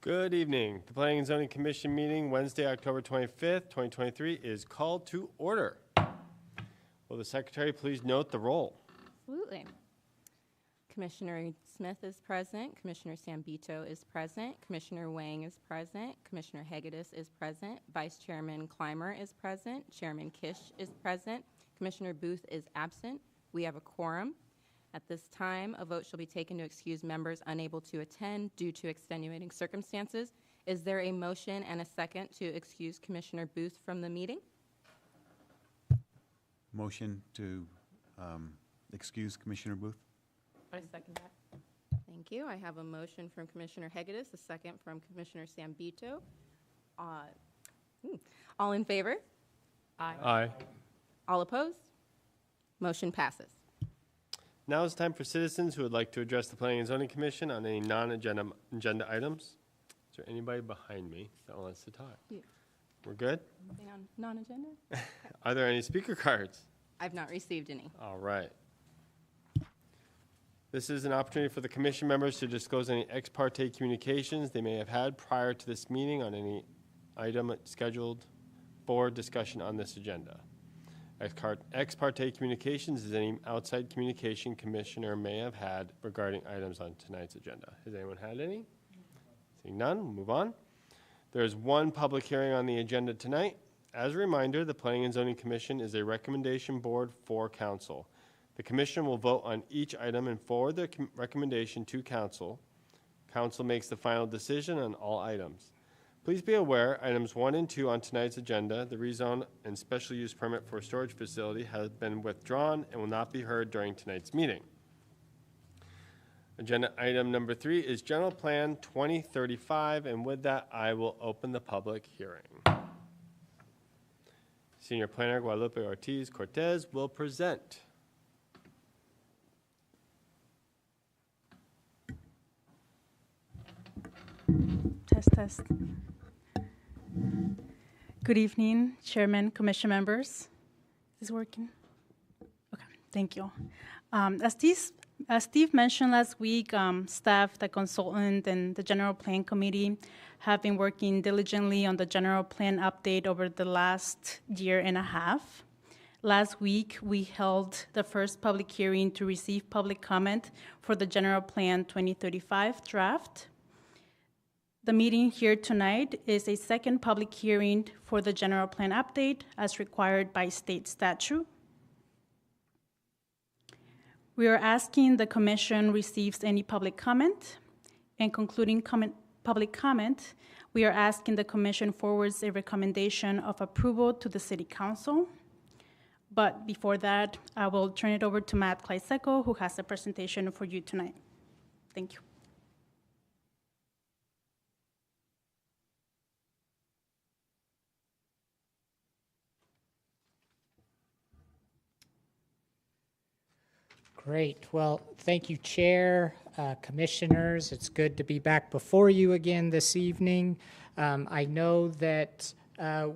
Good evening. The Planning and Zoning Commission meeting Wednesday, October 25th, 2023 is called to order. Will the secretary please note the roll? Absolutely. Commissioner Smith is present. Commissioner Sambito is present. Commissioner Wang is present. Commissioner Hegedus is present. Vice Chairman Clymer is present. Chairman Kish is present. Commissioner Booth is absent. We have a quorum. At this time, a vote shall be taken to excuse members unable to attend due to extenuating circumstances. Is there a motion and a second to excuse Commissioner Booth from the meeting? Motion to excuse Commissioner Booth. I second that. Thank you. I have a motion from Commissioner Hegedus, a second from Commissioner Sambito. All in favor? Aye. All opposed? Motion passes. Now is time for citizens who would like to address the Planning and Zoning Commission on any non-agenda items. Is there anybody behind me that wants to talk? Yeah. We're good? Anything on non-agenda? Are there any speaker cards? I've not received any. All right. This is an opportunity for the commission members to disclose any ex parte communications they may have had prior to this meeting on any item scheduled for discussion on this agenda. Ex parte communications is any outside communication commissioner may have had regarding items on tonight's agenda. Has anyone had any? Seeing none, we'll move on. There is one public hearing on the agenda tonight. As a reminder, the Planning and Zoning Commission is a recommendation board for council. The commission will vote on each item and forward their recommendation to council. Council makes the final decision on all items. Please be aware, items 1 and 2 on tonight's agenda, the rezone and special use permit for a storage facility, has been withdrawn and will not be heard during tonight's meeting. Agenda item number 3 is General Plan 2035, and with that, I will open the public hearing. Senior Planner Guadalupe Ortiz Cortez will present. Test. Good evening, Chairman, Commission members. Is this working? Okay, thank you. As Steve mentioned last week, staff, the consultant, and the General Plan Committee have been working diligently on the General Plan update over the last year and a half. Last week, we held the first public hearing to receive public comment for the General Plan 2035 draft. The meeting here tonight is a second public hearing for the General Plan update as required by state statute. We are asking the Commission receives any public comment, and concluding public comment, we are asking the Commission forwards a recommendation of approval to the City Council. But before that, I will turn it over to Matt Clayseco, who has a presentation for you tonight. Thank you. Great. Well, thank you, Chair, Commissioners. It's good to be back before you again this evening. I know that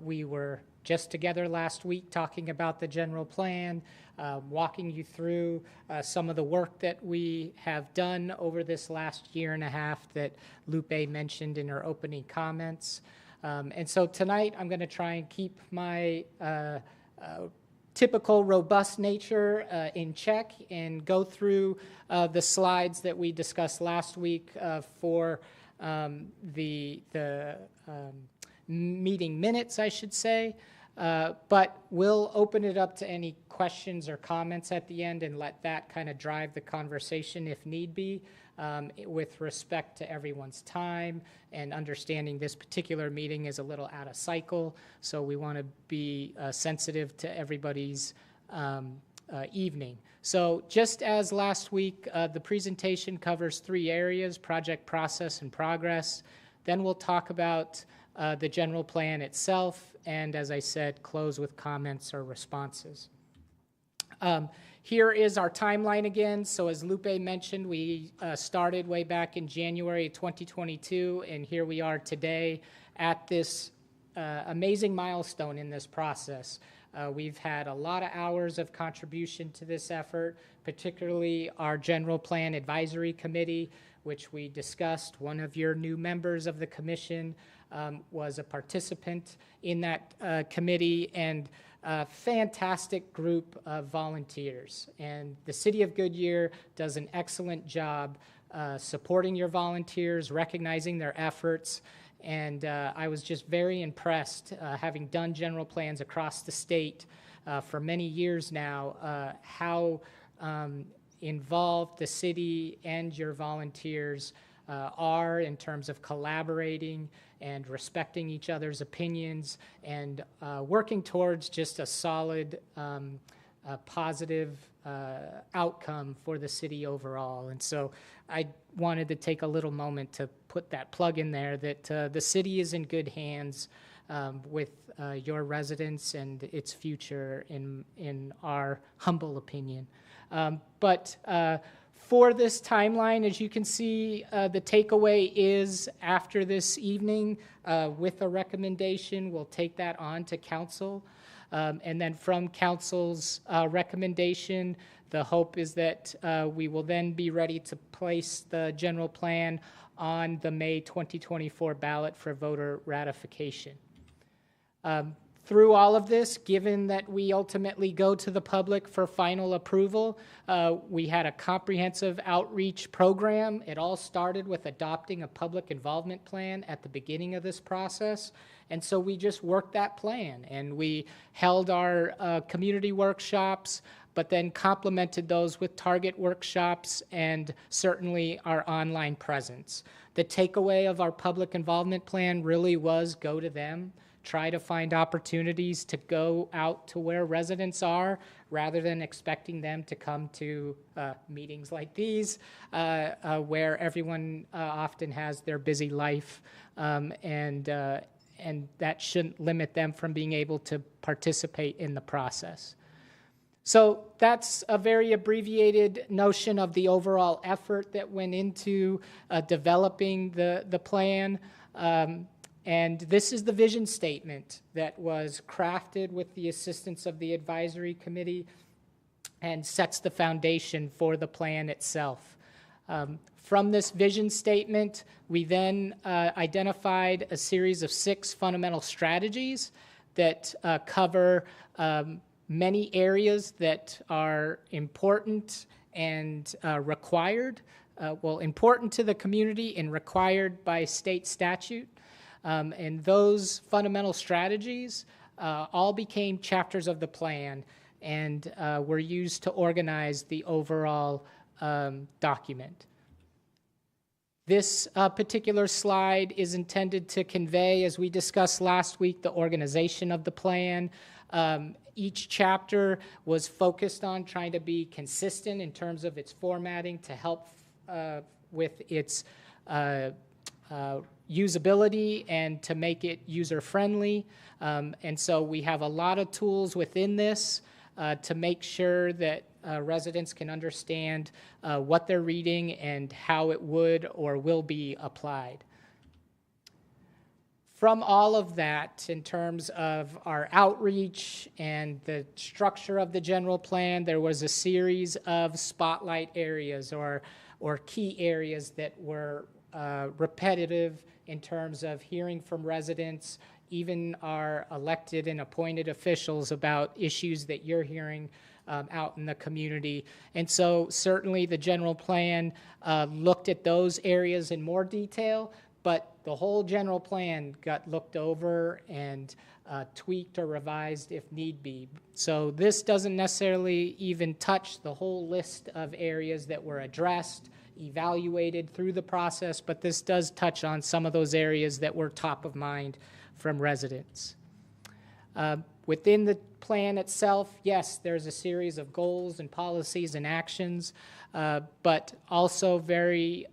we were just together last week talking about the general plan, walking you through some of the work that we have done over this last year and a half that Lupe mentioned in her opening comments. And so tonight I'm going to try and keep my typical robust nature in check and go through the slides that we discussed last week for the meeting minutes, I should say. But we'll open it up to any questions or comments at the end and let that kind of drive the conversation if need be, with respect to everyone's time and understanding this particular meeting is a little out of cycle, so we want to be sensitive to everybody's evening. So just as last week, the presentation covers 3 areas: project, process, and progress. Then we'll talk about the general plan itself, and as I said, close with comments or responses. Here is our timeline again. So as Lupe mentioned, we started way back in January 2022, and here we are today at this amazing milestone in this process. We've had a lot of hours of contribution to this effort, particularly our General Plan Advisory Committee. which we discussed. One of your new members of the commission was a participant in that committee, and a fantastic group of volunteers. And the City of Goodyear does an excellent job supporting your volunteers, recognizing their efforts, and I was just very impressed, having done general plans across the state for many years now, how involved the city and your volunteers are in terms of collaborating and respecting each other's opinions and working towards just a solid, positive outcome for the city overall. And so I wanted to take a little moment to put that plug in there that the city is in good hands with your residents and its future in our humble opinion. But for this timeline, as you can see, the takeaway is after this evening with a recommendation, we'll take that on to council. And then from council's recommendation, the hope is that we will then be ready to place the general plan on the May 2024 ballot for voter ratification. Through all of this, given that we ultimately go to the public for final approval, we had a comprehensive outreach program. It all started with adopting a public involvement plan at the beginning of this process. And so we just worked that plan, and we held our community workshops, but then complemented those with target workshops and certainly our online presence. The takeaway of our public involvement plan really was go to them. Try to find opportunities to go out to where residents are rather than expecting them to come to meetings like these where everyone often has their busy life and that shouldn't limit them from being able to participate in the process. So that's a very abbreviated notion of the overall effort that went into developing the plan. And this is the vision statement that was crafted with the assistance of the advisory committee and sets the foundation for the plan itself. From this vision statement, we then identified a series of 6 fundamental strategies that cover many areas that are important and required, important to the wekommunity and required by state statute. And those fundamental strategies all became chapters of the plan and were used to organize the overall document. This particular slide is intended to convey, as we discussed last week, the organization of the plan. Each chapter was focused on trying to be consistent in terms of its formatting to help with its usability and to make it user-friendly. And so we have a lot of tools within this to make sure that residents can understand what they're reading and how it would or will be applied. From all of that, in terms of our outreach and the structure of the general plan, there was a series of spotlight areas or key areas that were repetitive in terms of hearing from residents, even our elected and appointed officials about issues that you're hearing out in the community. And so certainly the general plan looked at those areas in more detail, but the whole general plan got looked over and tweaked or revised if need be. So this doesn't necessarily even touch the whole list of areas that were addressed, evaluated through the process, but this does touch on some of those areas that were top of mind from residents. Within the plan itself, yes, there's a series of goals and policies and actions, but also very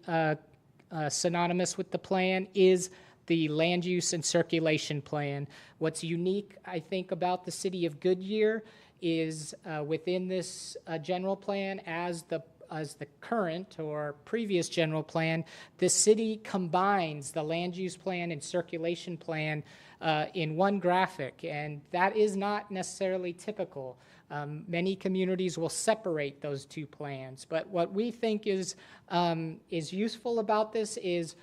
synonymous with the plan is the land use and circulation plan. What's unique, I think, about the City of Goodyear is within this general plan, as the current or previous general plan, the city combines the land use plan and circulation plan in one graphic, and that is not necessarily typical. Many communities will separate those two plans, but what we think is useful about this is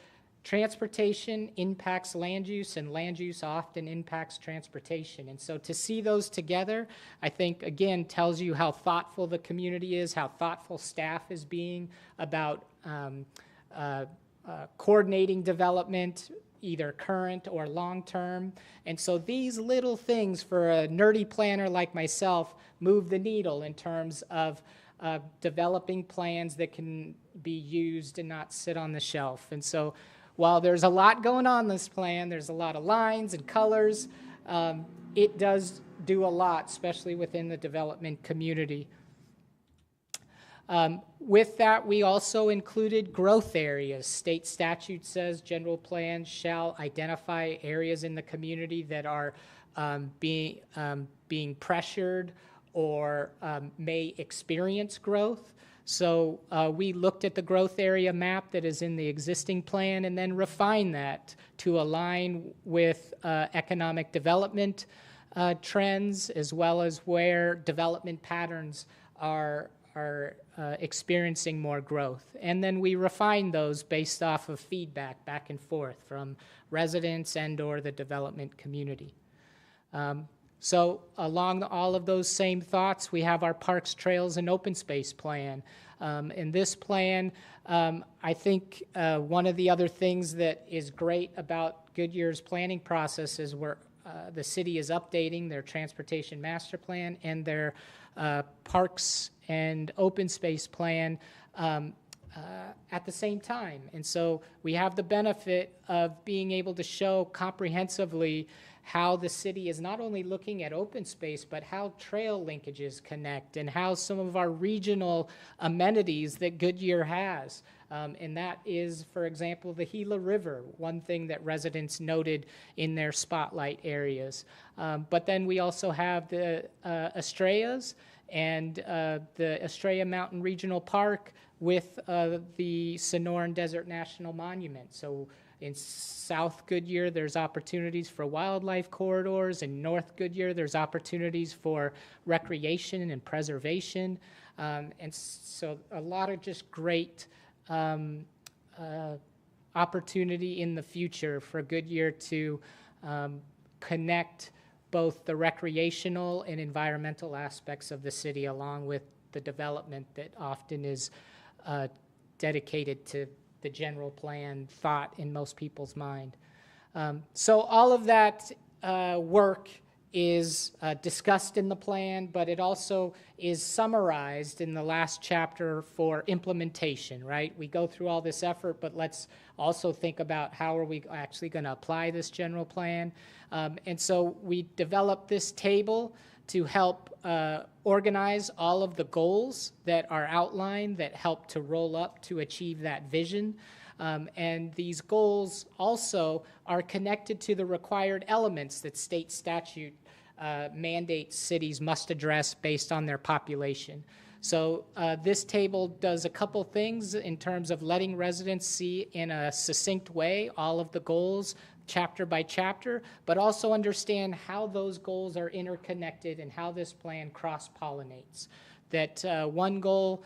transportation impacts land use, and land use often impacts transportation. And so to see those together, I think, again, tells you how thoughtful the community is, how thoughtful staff is being about coordinating development, either current or long-term. And so these little things for a nerdy planner like myself move the needle in terms of developing plans that can be used and not sit on the shelf. And so while there's a lot going on in this plan, there's a lot of lines and colors, it does do a lot, especially within the development community. With that, we also included growth areas. State statute says general plans shall identify areas in the community that are being pressured or may experience growth. So we looked at the growth area map that is in the existing plan and then refined that to align with economic development trends, as well as where development patterns are experiencing more growth. And then we refine those based off of feedback back and forth from residents and or the development community. So along all of those same thoughts, we have our parks, trails, and open space plan. In this plan, I think one of the other things that is great about Goodyear's planning process is where the city is updating their transportation master plan and their parks and open space plan at the same time. And so we have the benefit of being able to show comprehensively how the city is not only looking at open space, but how trail linkages connect and how some of our regional amenities that Goodyear has. And that is, for example, the Gila River, one thing that residents noted in their spotlight areas. But then we also have the Estrellas and the Estrella Mountain Regional Park with the Sonoran Desert National Monument. So in South Goodyear, there's opportunities for wildlife corridors. In North Goodyear, there's opportunities for recreation and preservation. And so a lot of just great opportunity in the future for Goodyear to connect both the recreational and environmental aspects of the city, along with the development that often is dedicated to the general plan thought in most people's mind. So all of that work is discussed in the plan, but it also is summarized in the last chapter for implementation, right? We go through all this effort, but let's also think about how are we actually going to apply this general plan. And so we developed this table to help organize all of the goals that are outlined that help to roll up to achieve that vision. And these goals also are connected to the required elements that state statute mandates cities must address based on their population. So this table does a couple things in terms of letting residents see in a succinct way all of the goals, chapter by chapter, but also understand how those goals are interconnected and how this plan cross-pollinates. That one goal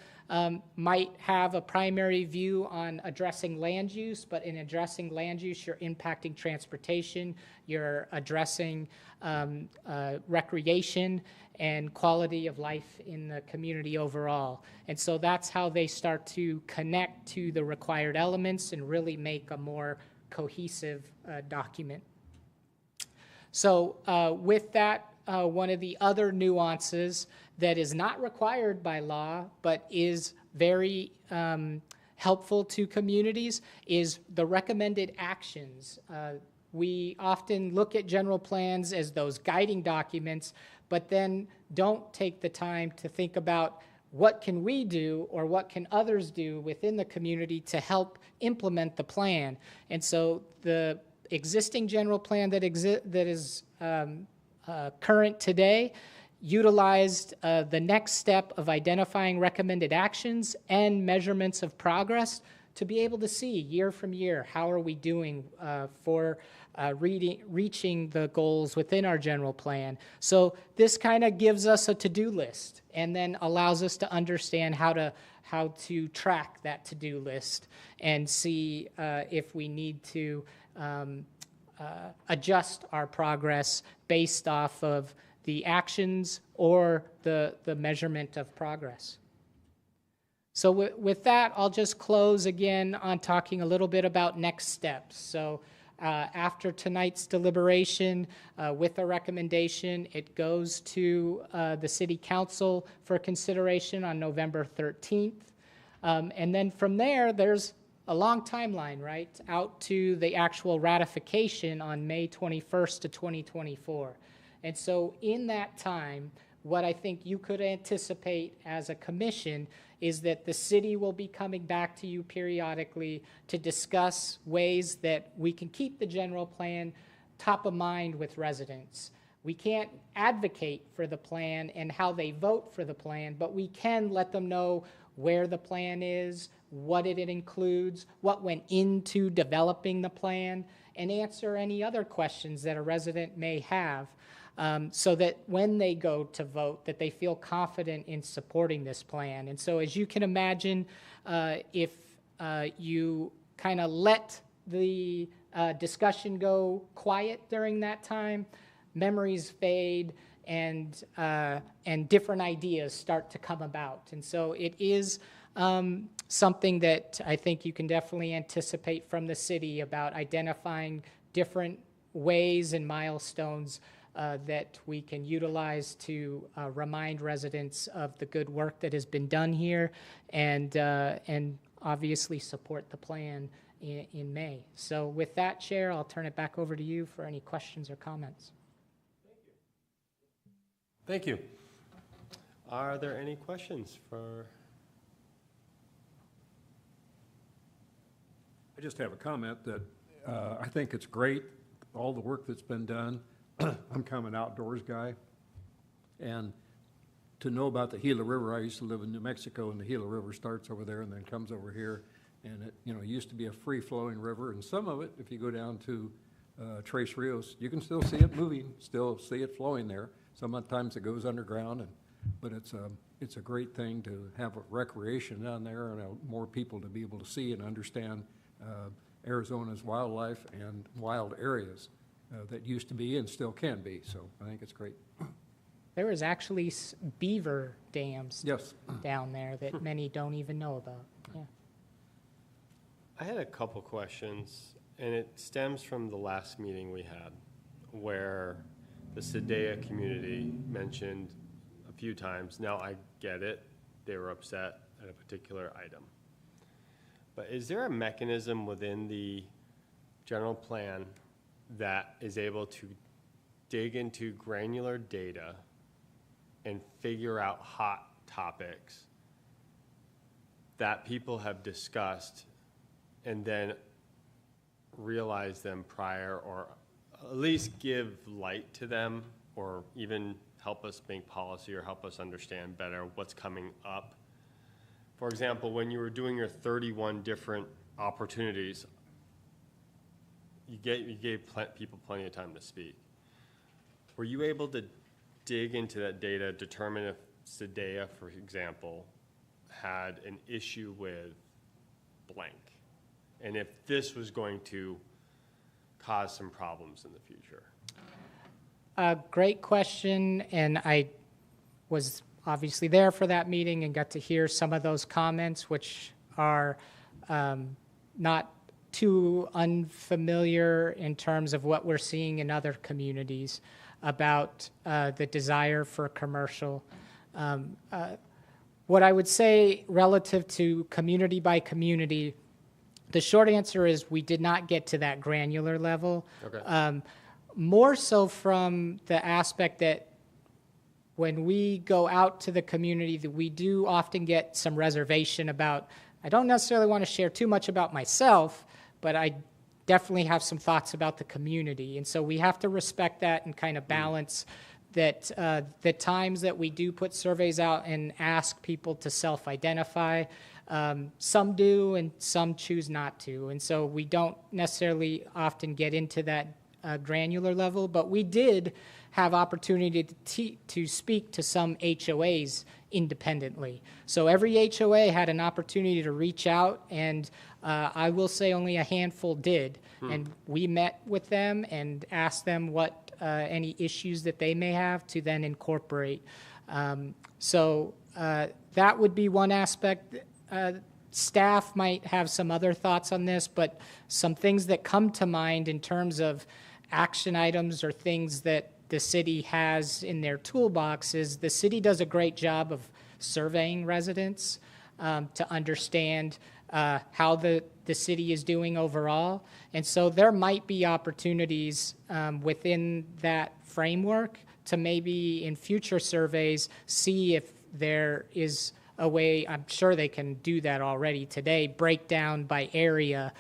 might have a primary view on addressing land use, but in addressing land use, you're impacting transportation, you're addressing recreation and quality of life in the community overall. And so that's how they start to connect to the required elements and really make a more cohesive document. So with that, one of the other nuances that is not required by law but is very helpful to communities is the recommended actions. We often look at general plans as those guiding documents, but then don't take the time to think about what can we do or what can others do within the community to help implement the plan. And so the existing general plan that is current today utilized the next step of identifying recommended actions and measurements of progress to be able to see year from year how are we doing for reaching the goals within our general plan. So this kind of gives us a to-do list and then allows us to understand how to track that to-do list and see if we need to adjust our progress based off of the actions or the measurement of progress. So with that, I'll just close again on talking a little bit about next steps. So after tonight's deliberation, with a recommendation, it goes to the City Council for consideration on November 13th. And then from there, there's a long timeline, right, out to the actual ratification on May 21st to 2024. And so in that time, what I think you could anticipate as a commission is that the city will be coming back to you periodically to discuss ways that we can keep the general plan top of mind with residents. We can't advocate for the plan and how they vote for the plan, but we can let them know where the plan is, what it includes, what went into developing the plan, and answer any other questions that a resident may have. So that when they go to vote, that they feel confident in supporting this plan. And so as you can imagine, if you kind of let the discussion go quiet during that time, memories fade and different ideas start to come about. And so it is something that I think you can definitely anticipate from the city about identifying different ways and milestones that we can utilize to remind residents of the good work that has been done here and obviously support the plan in May. So with that, Chair, I'll turn it back over to you for any questions or comments. Thank you. Are there any questions for? I just have a comment that I think it's great, all the work that's been done. I'm kind of an outdoors guy, and to know about the Gila River, I used to live in New Mexico, and the Gila River starts over there and then comes over here, and it used to be a free-flowing river, and some of it, if you go down to Tres Rios, you can still see it moving, still see it flowing there. Sometimes it goes underground, but it's a great thing to have a recreation down there and more people to be able to see and understand Arizona's wildlife and wild areas. That used to be and still can be, so I think it's great. There is actually beaver dams Yes. down there that many don't even know about. Yeah. I had a couple questions, and it stems from the last meeting we had, where the Sadea community mentioned a few times. Now, I get it. They were upset at a particular item. But is there a mechanism within the general plan that is able to dig into granular data and figure out hot topics that people have discussed and then realize them prior, or at least give light to them, or even help us make policy or help us understand better what's coming up? For example, when you were doing your 31 different opportunities, you gave people plenty of time to speak. Were you able to dig into that data, determine if Sadea, for example, had an issue with blank, and if this was going to cause some problems in the future? Great question, and I was obviously there for that meeting and got to hear some of those comments, which are not too unfamiliar in terms of what we're seeing in other communities about the desire for commercial. What I would say relative to community by community, the short answer is we did not get to that granular level. Okay. More so from the aspect that when we go out to the community, that we do often get some reservation about, I don't necessarily want to share too much about myself, but I definitely have some thoughts about the community. And so we have to respect that and kind of balance that the times that we do put surveys out and ask people to self-identify, some do and some choose not to. And so we don't necessarily often get into that granular level, but we did have opportunity to speak to some HOAs independently. So every HOA had an opportunity to reach out, and I will say only a handful did. And we met with them and asked them what any issues that they may have to then incorporate. So that would be one aspect. Staff might have some other thoughts on this, but some things that come to mind in terms of action items or things that the city has in their toolbox is the city does a great job of surveying residents to understand how the city is doing overall. And so there might be opportunities within that framework to maybe in future surveys see if there is a way, I'm sure they can do that already today, break down by area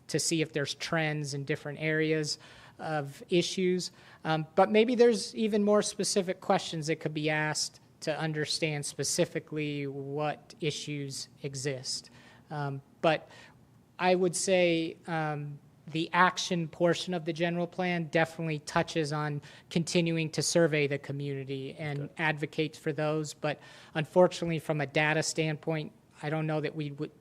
to see if there's trends in different areas of issues. But maybe there's even more specific questions that could be asked to understand specifically what issues exist. But I would say the action portion of the general plan definitely touches on continuing to survey the community and advocates for those. But unfortunately, from a data standpoint, I don't know that we would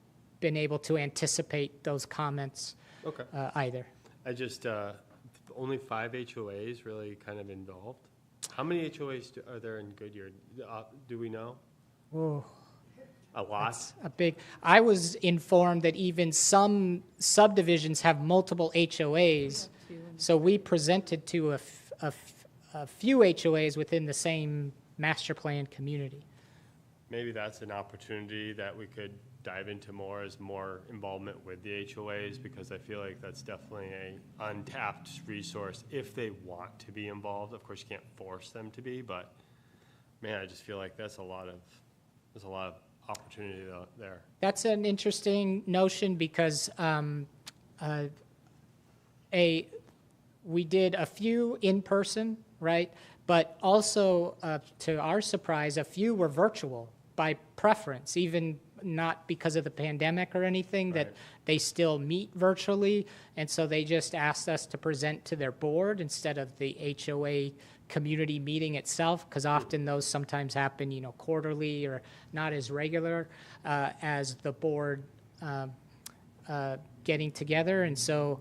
been able to anticipate those comments Okay. either. I just, only 5 HOAs really kind of involved. How many HOAs are there in Goodyear? Do we know? Oh, A lot? a big. I was informed that even some subdivisions have multiple HOAs. So we presented to a few HOAs within the same master plan community. Maybe that's an opportunity that we could dive into more as more involvement with the HOAs, because I feel like that's definitely a untapped resource if they want to be involved. Of course, you can't force them to be, but man, I just feel like there's a lot of opportunity there. That's an interesting notion because we did a few in person, right? But also, to our surprise, a few were virtual by preference, even not because of the pandemic or anything, that Right. they still meet virtually. And so they just asked us to present to their board instead of the HOA community meeting itself, because often those sometimes happen, quarterly or not as regular as the board getting together. And so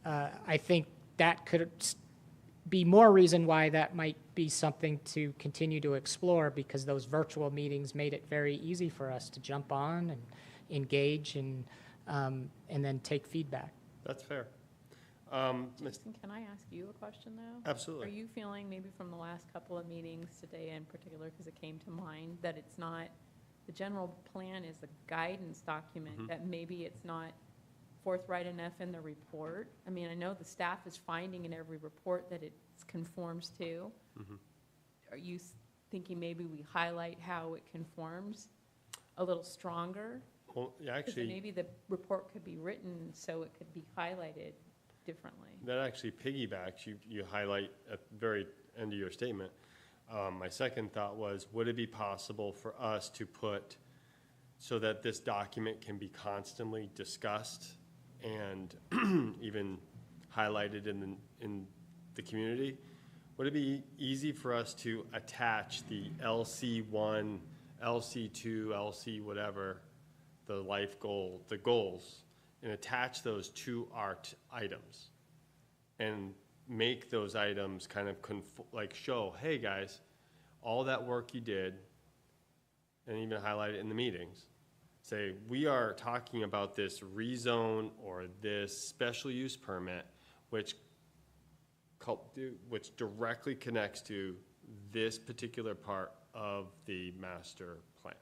I think that could be more reason why that might be something to continue to explore, because those virtual meetings made it very easy for us to jump on and engage and then take feedback. That's fair. Jason, can I ask you a question, though? Absolutely. Are you feeling, maybe from the last couple of meetings today in particular, because it came to mind, that it's not, the general plan is a guidance document, that maybe it's not forthright enough in the report? I mean, I know the staff is finding in every report that it conforms to. Are you thinking maybe we highlight how it conforms a little stronger? Well, yeah, Because actually, maybe the report could be written so it could be highlighted differently. that actually piggybacks, you highlight at the very end of your statement. My second thought was, would it be possible for us to put, so that this document can be constantly discussed and even highlighted in the community, would it be easy for us to attach the LC1, LC2, LC whatever, the life goal, the goals, and attach those to our items and make those items kind of show, hey guys, all that work you did, and even highlight it in the meetings. Say, we are talking about this rezone or this special use permit, which directly connects to this particular part of the master plan.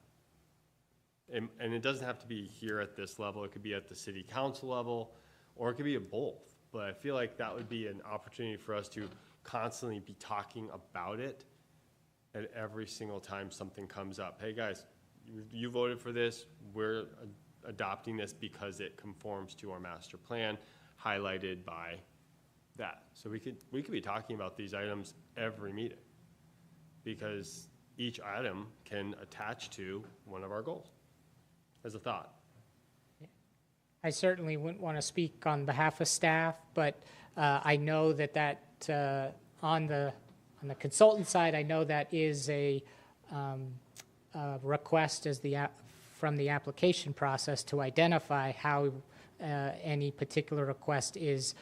And it doesn't have to be here at this level, it could be at the city council level, or it could be at both. But I feel like that would be an opportunity for us to constantly be talking about it at every single time something comes up. Hey, guys, you voted for this, we're adopting this because it conforms to our master plan, highlighted by that. So we could be talking about these items every meeting, because each item can attach to one of our goals, as a thought. I certainly wouldn't want to speak on behalf of staff, but I know that on the consultant side, I know that is a request as from the application process to identify how any particular request is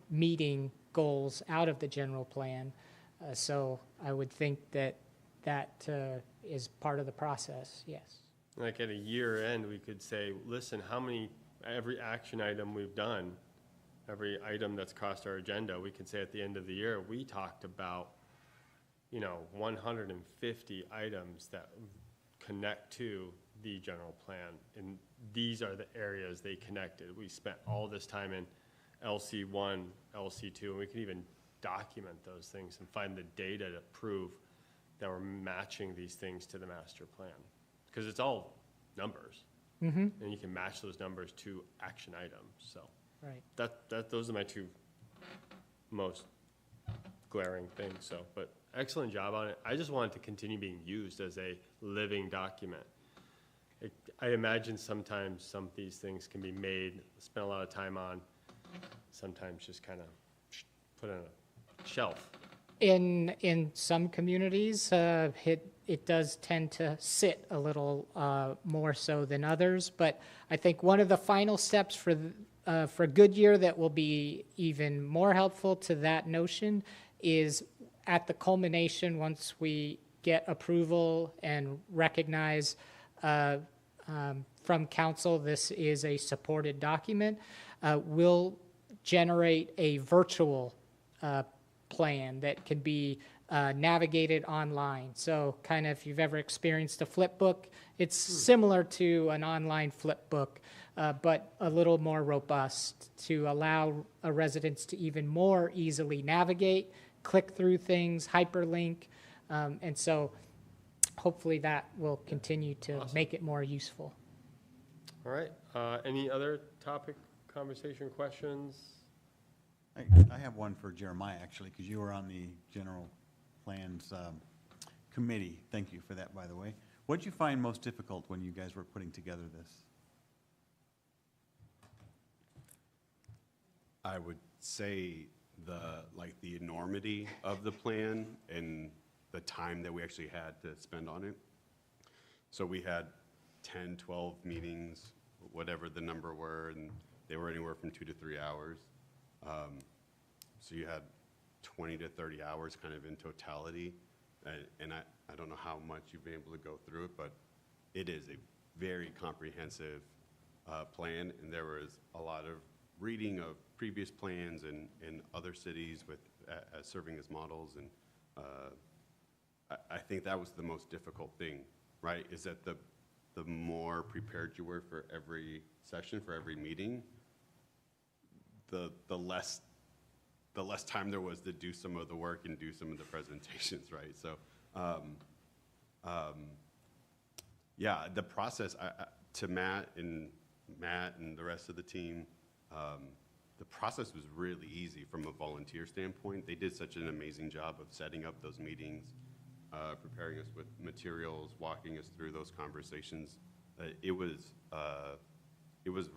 meeting goals out of the general plan. So I would think that is part of the process, yes. Like at a year end, we could say, listen, every action item we've done, every item that's crossed our agenda, we could say at the end of the year, we talked about, 150 items that connect to the general plan. And these are the areas they connected. We spent all this time in LC1, LC2, and we can even document those things and find the data to prove that we're matching these things to the master plan. Because it's all numbers. And you can match those numbers to action items. So Right. those are my two most glaring things. So, but excellent job on it. I just want it to continue being used as a living document. I imagine sometimes some of these things can be made, spent a lot of time on, sometimes just kind of put on a shelf. In some communities, it does tend to sit a little more so than others, but I think one of the final steps for Goodyear that will be even more helpful to that notion is at the culmination, once we get approval and recognize from council this is a supported document, we'll generate a virtual plan that can be navigated online. So kind of if you've ever experienced a flip book, it's similar to an online flip book, but a little more robust to allow residents to even more easily navigate, click through things, hyperlink, and so hopefully that will continue to make it more useful. All right. Any other topic, conversation, questions? I have one for Jeremiah, actually, because you were on the general plans committee. Thank you for that, by the way. What did you find most difficult when you guys were putting together this? I would say the enormity of the plan and the time that we actually had to spend on it. So we had 10, 12 meetings, whatever the number were, and they were anywhere from 2 to 3 hours. So you had 20 to 30 hours kind of in totality. And I don't know how much you've been able to go through it, but it is a very comprehensive plan. And there was a lot of reading of previous plans in other cities with as serving as models. And I think that was the most difficult thing, right? Is that the more prepared you were for every session, for every meeting, the less time there was to do some of the work and do some of the presentations, right? So, yeah, the process to Matt and the rest of the team, the process was really easy from a volunteer standpoint. They did such an amazing job of setting up those meetings, preparing us with materials, walking us through those conversations. It was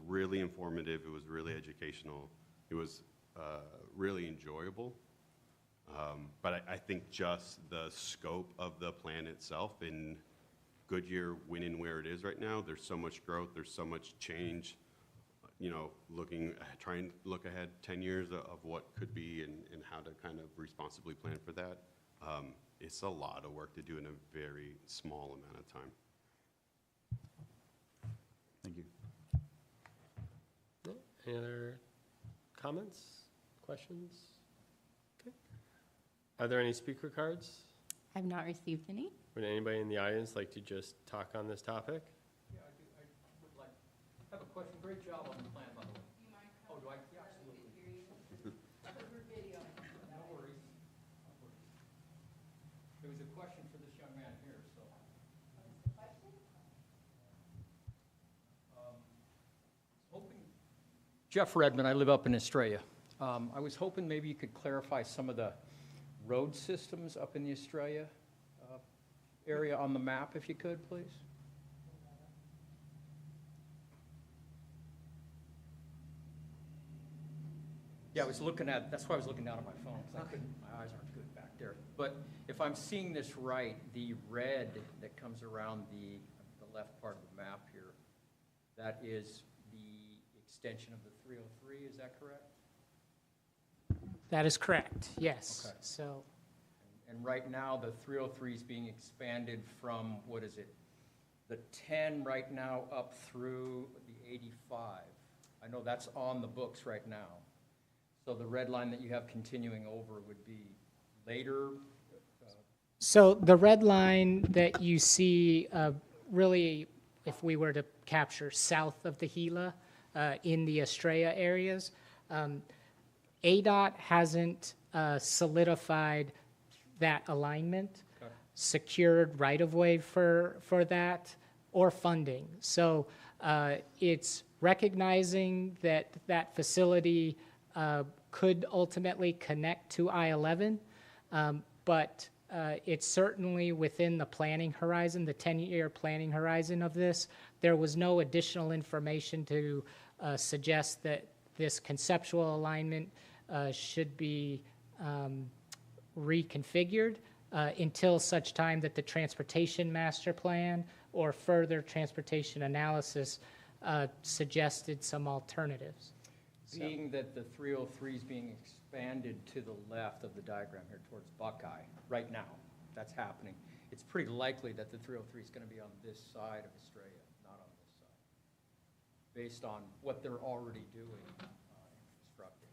really informative. It was really educational. It was really enjoyable. But I think just the scope of the plan itself in Goodyear winning where it is right now, there's so much growth, there's so much change, trying to look ahead 10 years of what could be and how to kind of responsibly plan for that. It's a lot of work to do in a very small amount of time. Thank you. Any other comments, questions? Okay. Are there any speaker cards? I've not received any. Would anybody in the audience like to just talk on this topic? Yeah, I would like, I have a question. Great job on the plan, by the way. Oh, do I? Yeah, absolutely. No worries. No worries. There was a question for this young man here, so. Hoping. Jeff Redmond, I live up in Estrella. I was hoping maybe you could clarify some of the road systems up in the Estrella area on the map, if you could, please. Yeah, I was looking at, that's why I was looking down at my phone, 'cause I couldn't, my eyes aren't good back there. But if I'm seeing this right, the red that comes around the left part of the map here, that is the extension of the 303, is that correct? That is correct, yes. Okay. So, And right now, the 303 is being expanded from, what is it? The 10 right now up through the 85. I know that's on the books right now. So the red line that you have continuing over would be later? so the red line that you see, really, if we were to capture south of the Gila, in the Estrella areas, ADOT hasn't solidified that alignment, Okay. secured right-of-way for that, or funding. So it's recognizing that that facility could ultimately connect to I-11, but it's certainly within the planning horizon, the 10-year planning horizon of this. There was no additional information to suggest that this conceptual alignment should be reconfigured until such time that the transportation master plan or further transportation analysis suggested some alternatives. Being that the 303 is being expanded to the left of the diagram here towards Buckeye, right now, that's happening. It's pretty likely that the 303 is going to be on this side of Estrella, not on this side, based on what they're already doing and constructing.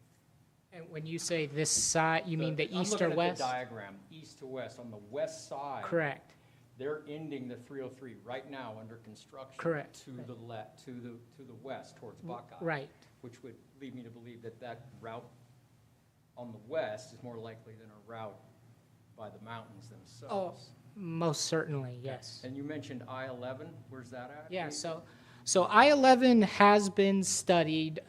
And when you say this side, you mean the east or I'm looking west? at the diagram, east to west. On the west side. Correct. They're ending the 303 right now under construction. Correct. To the left, to the west towards Buckeye. Right. Which would lead me to believe that that route on the west is more likely than a route by the mountains themselves. Most certainly, yes. And you mentioned I-11, where's that at? Yeah, so I-11 has been studied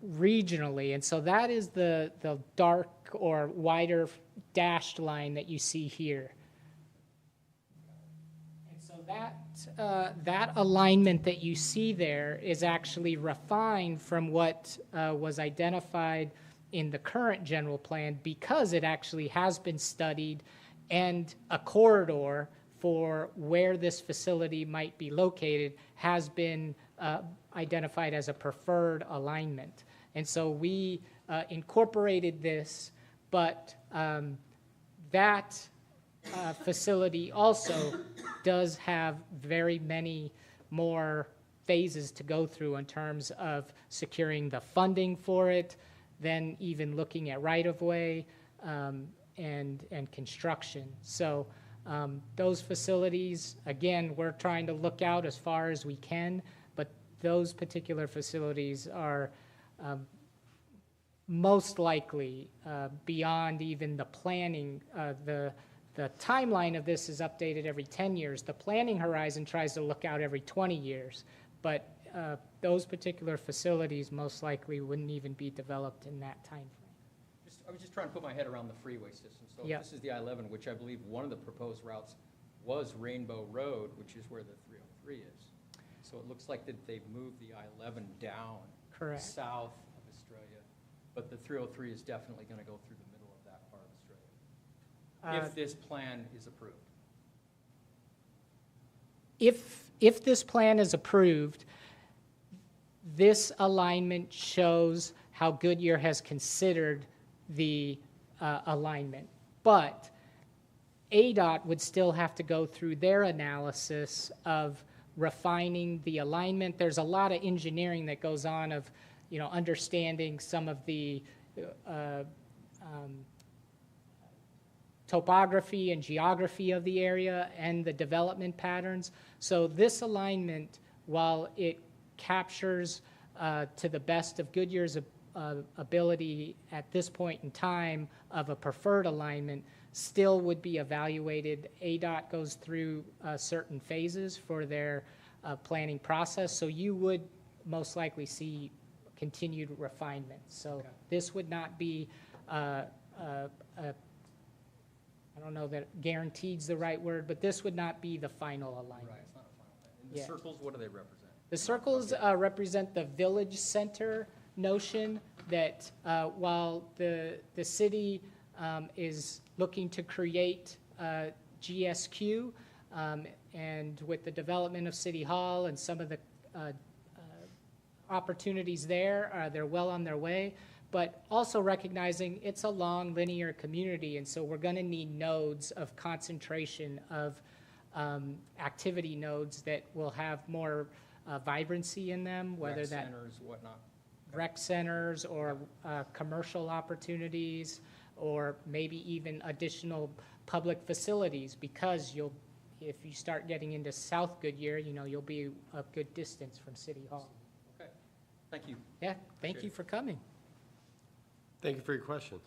regionally, and so that is the dark or wider dashed line that you see here. And so that alignment that you see there is actually refined from what was identified in the current general plan because it actually has been studied, and a corridor for where this facility might be located has been identified as a preferred alignment. And so we incorporated this, but that facility also does have very many more phases to go through in terms of securing the funding for it, then even looking at right-of-way and construction. So those facilities, again, we're trying to look out as far as we can, but those particular facilities are most likely beyond even the planning. The timeline of this is updated every 10 years. The planning horizon tries to look out every 20 years, but those particular facilities most likely wouldn't even be developed in that time frame. I was just trying to put my head around the freeway system. So Yeah. this is the I-11, which I believe one of the proposed routes was Rainbow Road, which is where the 303 is. So it looks like that they've moved the I-11 down. Correct. South of Estrella. But the 303 is definitely going to go through the middle of that part of Estrella. If this plan is approved. If this plan is approved, this alignment shows how Goodyear has considered the alignment. But ADOT would still have to go through their analysis of refining the alignment. There's a lot of engineering that goes on of, understanding some of the topography and geography of the area and the development patterns. So this alignment, while it captures to the best of Goodyear's ability at this point in time of a preferred alignment, still would be evaluated. ADOT goes through certain phases for their planning process, so you would most likely see continued refinement. So this would not be I don't know that guaranteed's the right word, but this would not be the final alignment. Right, it's not a final plan. And the Yeah. circles, what do they represent? The circles represent the village center notion that while the city is looking to create GSQ, and with the development of City Hall and some of the opportunities there, they're well on their way, but also recognizing it's a long linear community, and so we're going to need nodes of concentration of activity nodes that will have more vibrancy in them, whether Rec that centers, whatnot. rec centers or commercial opportunities, or maybe even additional public facilities, because if you start getting into South Goodyear, you'll be a good distance from City Hall. Okay, thank you. Yeah, thank you for coming. Thank you for your questions.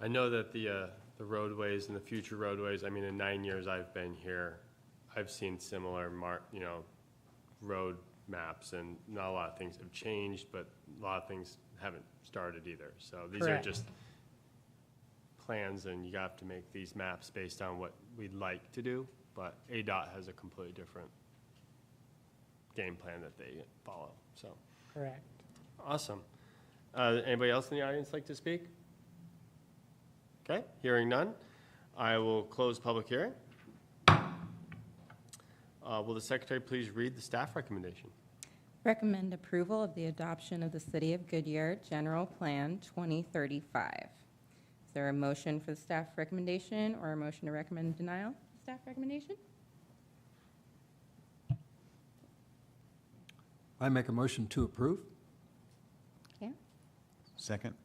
I know that the roadways and the future roadways, I mean, in 9 years I've been here, I've seen similar road maps, and not a lot of things have changed, but a lot of things haven't started either. So these are Correct. just plans, and you have to make these maps based on what we'd like to do, but ADOT has a completely different game plan that they follow, so. Correct. Awesome. Anybody else in the audience like to speak? Okay, hearing none, I will close public hearing. Will the secretary please read the staff recommendation? Recommend approval of the adoption of the City of Goodyear General Plan 2035. Is there a motion for the staff recommendation or a motion to recommend denial of the staff recommendation? I make a motion to approve. Okay, Second?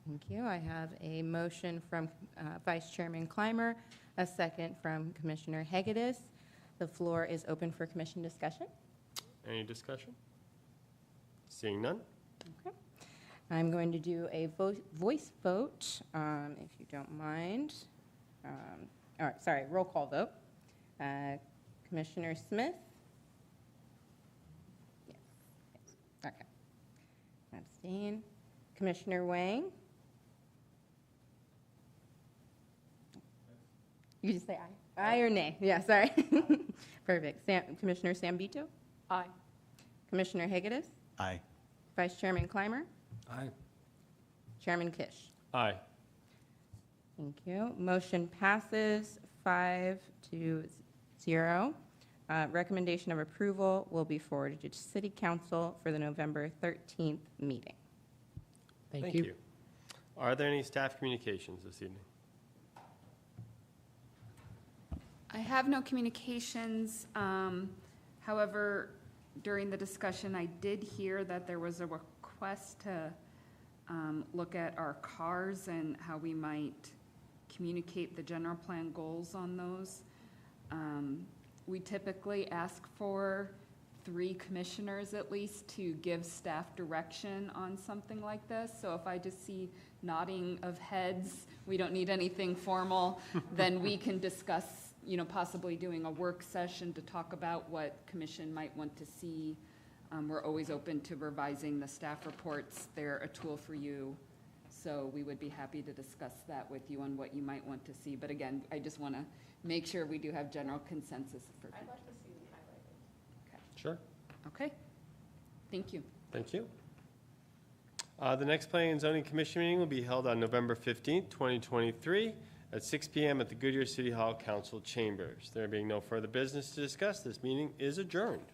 thank you. I have a motion from Vice Chairman Clymer, a second from Commissioner Hegedus. The floor is open for commission discussion. Any discussion? Seeing none? Okay. I'm going to do a voice vote, if you don't mind. All right, sorry, roll call vote. Commissioner Smith? Yes. Okay. Abstain. Commissioner Wang? You just say aye. Aye or nay? Yeah, sorry. Perfect. Commissioner Sambito? Aye. Commissioner Hegedus? Aye. Vice Chairman Clymer? Aye. Chairman Kish? Aye. Thank you. Motion passes 5-0. Recommendation of approval will be forwarded to City Council for the November 13th meeting. Thank you. Are there any staff communications this evening? I have no communications. However, during the discussion, I did hear that there was a request to look at our cars and how we might communicate the general plan goals on those. We typically ask for 3 commissioners at least to give staff direction on something like this. So if I just see nodding of heads, we don't need anything formal, then we can discuss, possibly doing a work session to talk about what commission might want to see. We're always open to revising the staff reports. They're a tool for you. So we would be happy to discuss that with you on what you might want to see. But again, I just want to make sure we do have general consensus for. I'd like to see them highlighted. Sure. Okay. Thank you. Thank you. The next Planning and Zoning Commission meeting will be held on November 15th, 2023 at 6 p.m. at the Goodyear City Hall Council Chambers. There being no further business to discuss, this meeting is adjourned.